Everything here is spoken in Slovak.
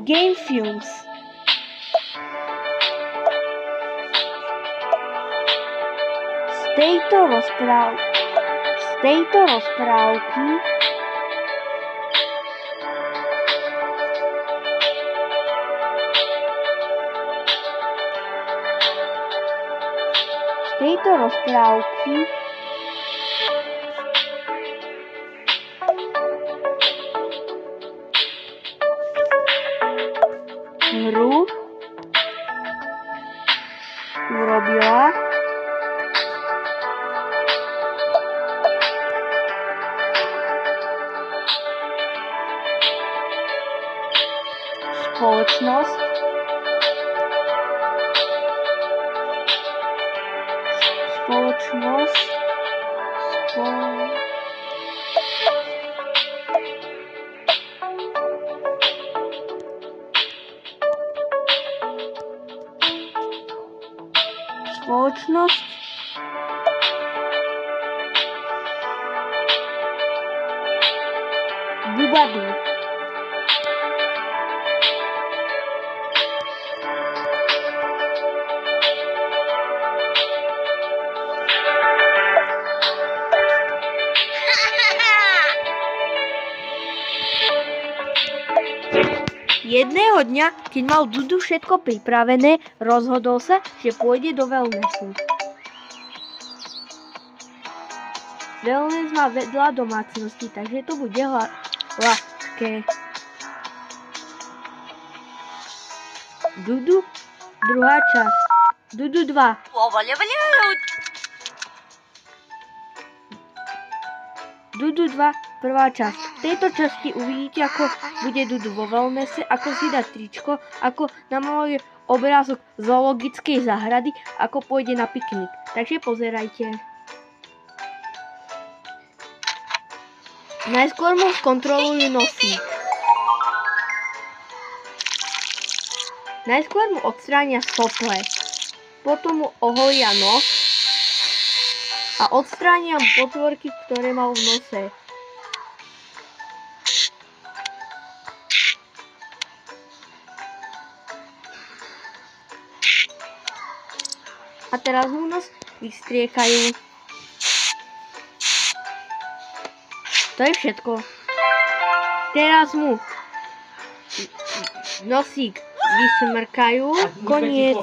Game Films. Z tejto rozprávky hru urobila spoločnosť Bubadu. Jedného dňa, keď mal Dudu všetko pripravené, rozhodol sa, že pôjde do wellnessu. Wellness má vedľa domácnosti, takže to bude ľahké. Dudu, druhá časť. Dudu 2. Dudu 2, prvá časť. V tejto časti uvidíte, ako bude Dudu vo wellnesse, ako si dá tričko, ako namaluje obrázok zoologickej záhrady, ako pôjde na piknik. Takže pozerajte. Najskôr mu skontrolujú nosík. Najskôr mu odstránia sople. Potom mu oholia nos a odstránia mu potvorky, ktoré mal v nose. A teraz mu nos vystriekajú. To je všetko. Teraz mu nosík vysmrkajú. Koniec.